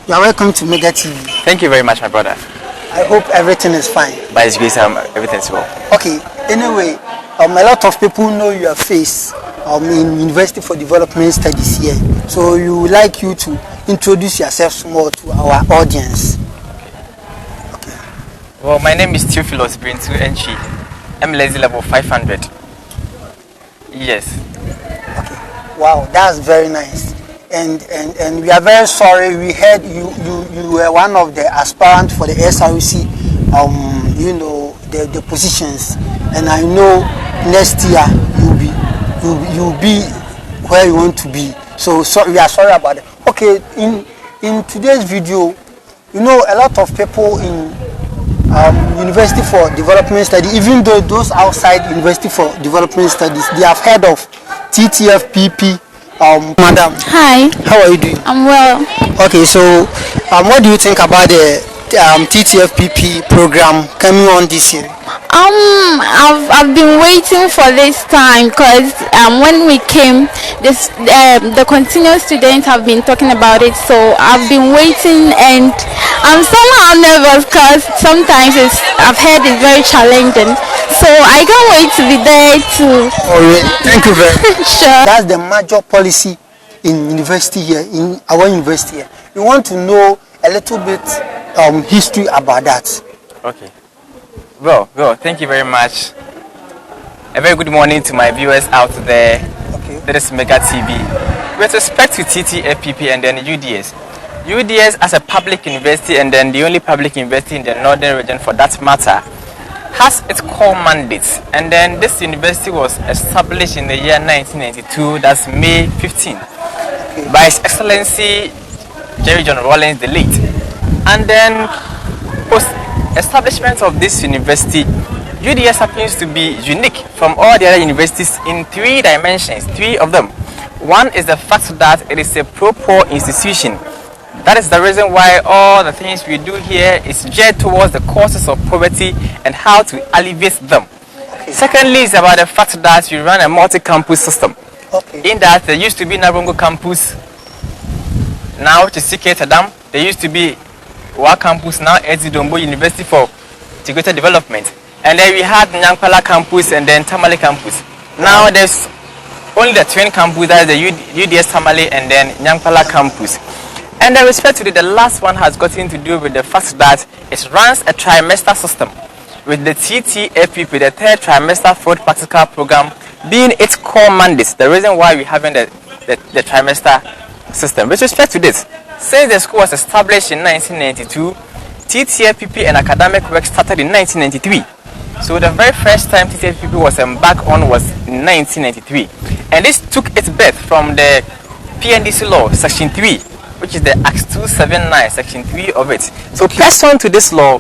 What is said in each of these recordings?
You are welcome to Mega TV. Thank you very much, my brother. I hope everything is fine. By His grace, everything is well. Okay. Anyway, a lot of people know your face in University for Development Studies here. So we would like you to introduce yourself more to our audience. Okay. Well, my name is Ttfpp Brintu Enchi. I'm lazy level 500. Yes. Okay. Wow, that's very nice. And we are very sorry. We heard you were one of the aspirants for the SRC, the positions. And I know next year you'll be where you want to be. So we are sorry about it. Okay, in today's video, a lot of people in University for Development Studies, even though those outside University for Development Studies, they have heard of Ttfpp. Madam. Hi. How are you doing? I'm well. Okay, so what do you think about the Ttfpp program coming on this year? I've been waiting for this time because when we came, the continuous students have been talking about it. So I've been waiting, and I'm somehow nervous because sometimes I've heard it's very challenging. So I can't wait to be there too. Oh, really? Thank you very much. Sure. That's the major policy in university here, in our university here. We want to know a little bit history about that. Okay. Well, thank you very much. A very good morning to my viewers out there. Okay. That is Mega TV. With respect to Ttfpp and then UDS. UDS as a public university and then the only public university in the northern region for that matter has its core mandates. And then this university was established in the year 1992, that's May 15, by His Excellency Jerry John Rawlings the late. And then post-establishment of this university, UDS happens to be unique from all the other universities in 3 dimensions, 3 of them. One is the fact that it is a pro-poor institution. That is the reason why all the things we do here is geared towards the causes of poverty and how to alleviate them. Okay. Secondly, it's about the fact that we run a multi-campus system. Okay. In that there used to be Nabongo campus, now which is Siketadam. There used to be Wa campus, now Edzidombo University for Integrated Development. And then we had Nyankpala campus and then Tamale campus. Now there's only the twin campus, that is the UDS Tamale and then Nyankpala campus. And with respect to the last one has gotten to do with the fact that it runs a trimester system with the Ttfpp, the third trimester fourth practical program, being its core mandate. The reason why we having the trimester system. With respect to this, since the school was established in 1992, Ttfpp and academic work started in 1993. So the very first time Ttfpp was embarked on was in 1993. And this took its birth from the PNDC law, section 3, which is the Act 279, section 3 of it. So pursuant to this law,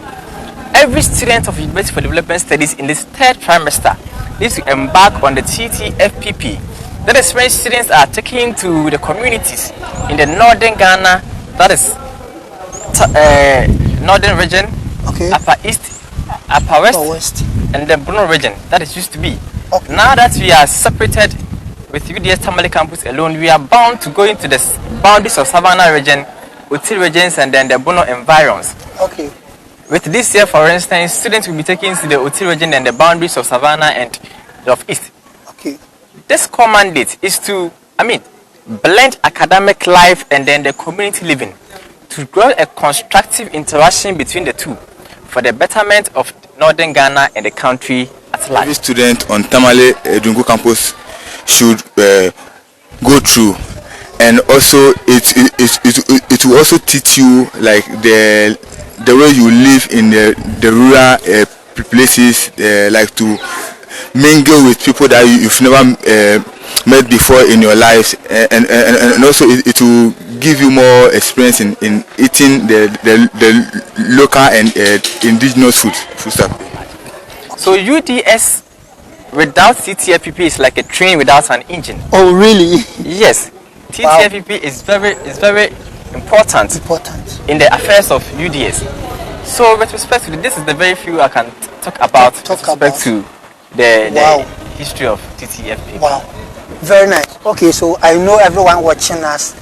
every student of University for Development Studies in this third trimester needs to embark on the Ttfpp. That is when students are taken to the communities in the northern Ghana, that is northern region, okay, upper east, upper west, and the Bruno region, that is used to be. Okay. Now that we are separated with UDS Tamale campus alone, we are bound to go into the boundaries of Savannah region, Uti regions, and then the Bono environs. Okay. With this year, for instance, students will be taken to the Uti region and the boundaries of Savannah and of East. Okay. This core mandate is to, blend academic life and then the community living to grow a constructive interaction between the two for the betterment of northern Ghana and the country at large. Every student on Tamale Dungu campus should go through, and also it will also teach you like the way you live in the rural places, like to mingle with people that you've never met before in your lives, and also it will give you more experience in eating the local and indigenous food stuff. So UDS without Ttfpp is like a train without an engine. Oh, really? Yes. Ttfpp is very important in the affairs of UDS. So with respect to this is the very few I can talk about with respect to the history of Ttfpp. Wow. Very nice. Okay, so I know everyone watching us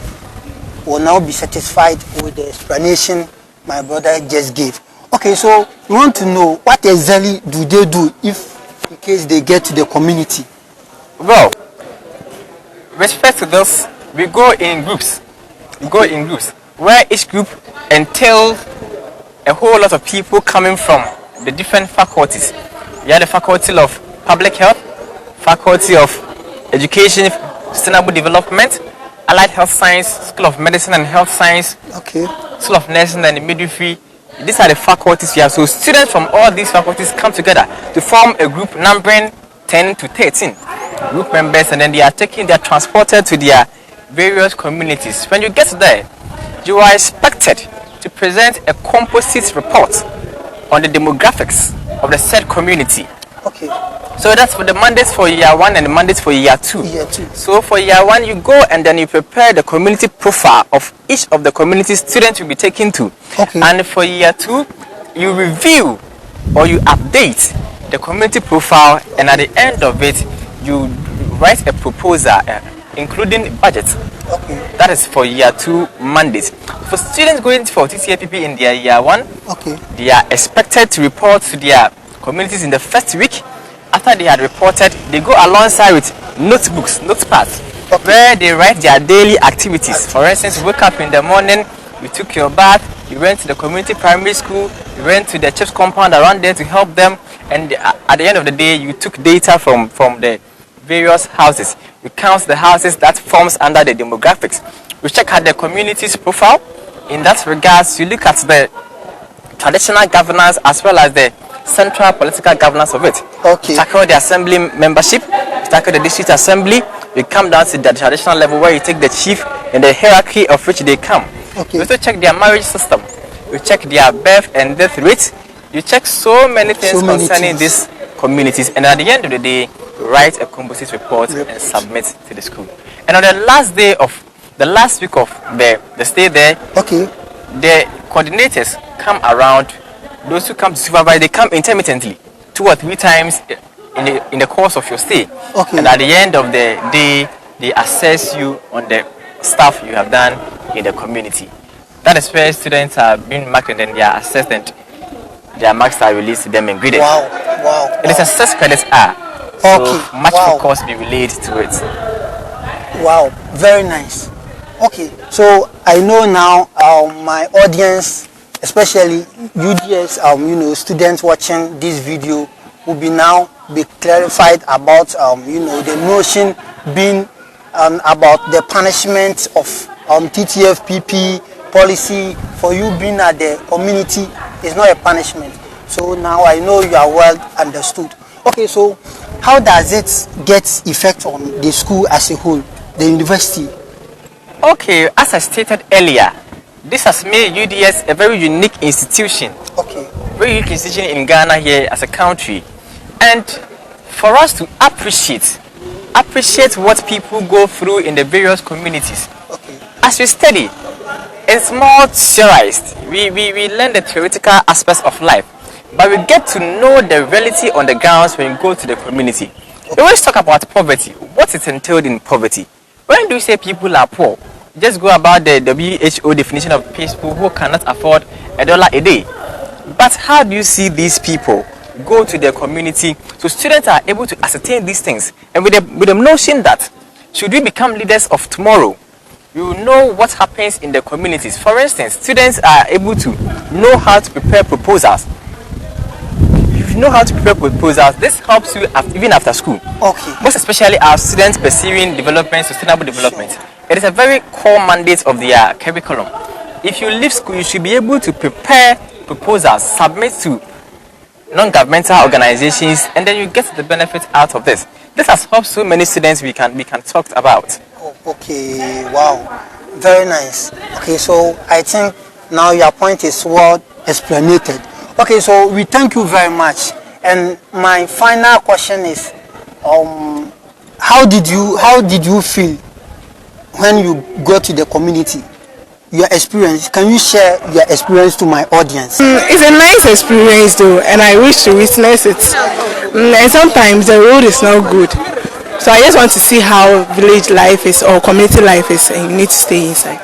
will now be satisfied with the explanation my brother just gave. Okay, so we want to know what exactly do they do if in case they get to the community? Well, with respect to this, we go in groups. We go in groups where each group entails a whole lot of people coming from the different faculties. We have the faculty of public health, faculty of education, sustainable development, allied health science, school of medicine and health science, Okay. school of nursing and midwifery. These are the faculties we have. So students from all these faculties come together to form a group numbering 10 to 13 group members, and then they are transported to their various communities. When you get there, you are expected to present a composite report on the demographics of the said community. Okay. So that's for the mandates for year 1 and the mandates for year 2. Year 2. So for year 1, you go and then you prepare the community profile of each of the community students will be taken to. Okay. And for year 2, you review or you update the community profile, and at the end of it, you write a proposal including budget. Okay. That is for year 2 mandates. For students going for Ttfpp in their year 1, Okay. they are expected to report to their communities in the first week. After they had reported, they go alongside with notebooks, notepads, where they write their daily activities. For instance, you wake up in the morning, you took your bath, you went to the community primary school, you went to the chief's compound around there to help them, and at the end of the day, you took data from the various houses. You count the houses that forms under the demographics. You check out the community's profile. In that regards, you look at the traditional governance as well as the central political governance of it. Okay. You tackle the assembly membership, you tackle the district assembly, you come down to the traditional level where you take the chief and the hierarchy of which they come. Okay. You also check their marriage system, you check their birth and death rate, you check so many things concerning these communities, and at the end of the day, you write a composite report and submit to the school. And on the last day of the last week of the stay there, Okay. the coordinators come around. Those who come to supervise, they come intermittently 2 or 3 times in the course of your stay. Okay. And at the end of the day, they assess you on the stuff you have done in the community. That is where students are being marked and then they are assessed and their marks are released to them and graded. Wow. Wow. It is a 6 credits are. Okay. So much Wow. focus be relayed to it. Wow, very nice. Okay, so I know now my audience, especially UDS, students watching this video, will be clarified about the notion being about the punishment of TTFPP policy. For you being at the community is not a punishment. So now I know you are well understood. Okay, so how does it get effect on the school as a whole, the university? Okay, as I stated earlier, this has made UDS a very unique institution. Okay. Very unique institution in Ghana here as a country. And for us to appreciate what people go through in the various communities. Okay. As we study, it's more theorized. We learn the theoretical aspects of life, but we get to know the reality on the grounds when we go to the community. We always talk about poverty. What is entailed in poverty? When do you say people are poor? Just go about the WHO definition of people who cannot afford $1 a day. But how do you see these people go to their community? So students are able to ascertain these things, and with the notion that should we become leaders of tomorrow, you know what happens in the communities. For instance, students are able to know how to prepare proposals. You know how to prepare proposals. This helps you even after school. Okay. Most especially our students pursuing development, sustainable development. Sure. It is a very core mandate of their curriculum. If you leave school, you should be able to prepare proposals, submit to non-governmental organizations, and then you get the benefit out of this. This has helped so many students we can talk about. Oh, okay. Wow. Very nice. Okay, so I think now your point is well explained. Okay, so we thank you very much. And my final question is, how did you feel when you go to the community? Your experience. Can you share your experience to my audience? It's a nice experience though, and I wish to witness it. And sometimes the road is not good, so I just want to see how village life is or community life is, and you need to stay inside.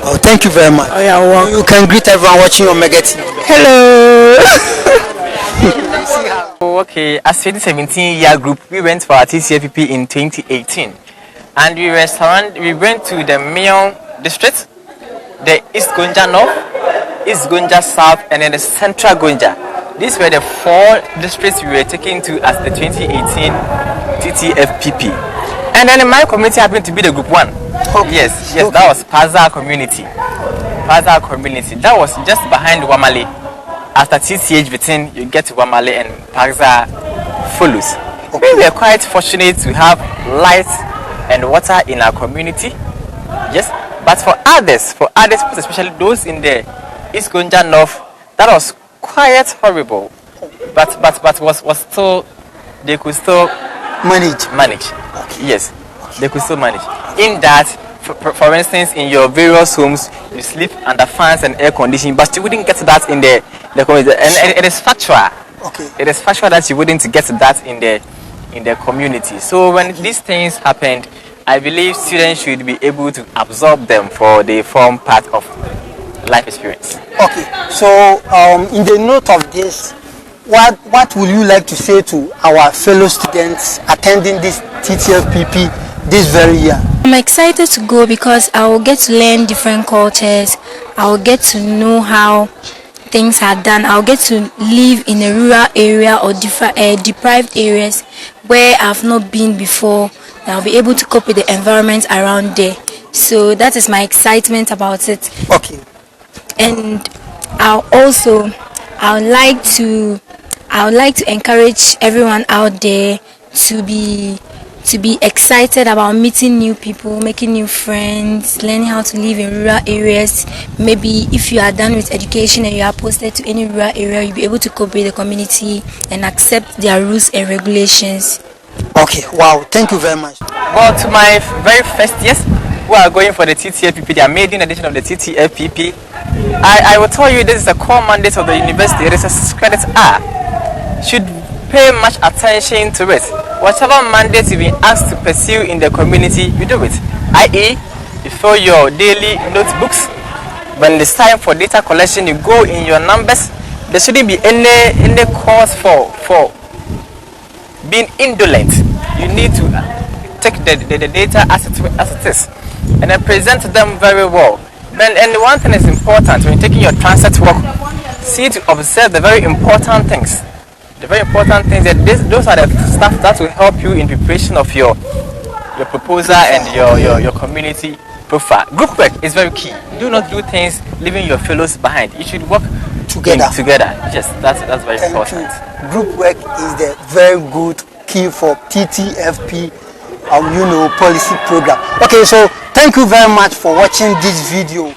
Oh, thank you very much. Oh, yeah, welcome. You can greet everyone watching on Mega TV. Hello. Okay, as 2017-year group, we went for our Ttfpp in 2018, and we went to the Mion district, the East Gonja North, East Gonja South, and then the Central Gonja. These were the 4 districts we were taken to as the 2018 Ttfpp. And then my community happened to be the group 1. Okay. Yes, Okay. that was Paza community. Paza community. That was just behind Wamale. After TCH Vitin, you get to Wamale and Paza follows. Okay. We were quite fortunate to have light and water in our community. Yes, but for others, especially those in the East Gonja North, that was quite horrible. But was still, they could still manage. Okay. Yes, they could still manage. In that, for instance, in your various homes, you sleep under fans and air conditioning, but you wouldn't get that in the community. And it is factual. Okay. It is factual that you wouldn't get that in the community. So when these things happened, I believe students should be able to absorb them, for they form part of life experience. Okay. So in the note of this, what would you like to say to our fellow students attending this Ttfpp this very year? I'm excited to go because I will get to learn different cultures. I will get to know how things are done. I'll get to live in a rural area or deprived areas where I've not been before. I'll be able to cope with the environment around there. So that is my excitement about it. Okay. And I would like to encourage everyone out there to be excited about meeting new people, making new friends, learning how to live in rural areas. Maybe if you are done with education and you are posted to any rural area, you'll be able to cope with the community and accept their rules and regulations. Okay. Wow. Thank you very much. Well, to my very first years who are going for the Ttfpp, the maiden edition of the Ttfpp, I will tell you this is a core mandate of the university. It is a credit should pay much attention to it. Whatever mandate you've been asked to pursue in the community, you do it. I.e., you fill your daily notebooks. When it's time for data collection, you go in your numbers. There shouldn't be any cause for being indolent. You need to take the data as it is and then present them very well. And one thing is important when you're taking your transit work, see to observe the very important things. The very important things that those are the stuff that will help you in preparation of your proposal and your community profile. Group work is very key. Do not do things leaving your fellows behind. You should work together. Yes, that's very important. Group work is the very good key for Ttfpp policy program. Okay, so thank you very much for watching this video.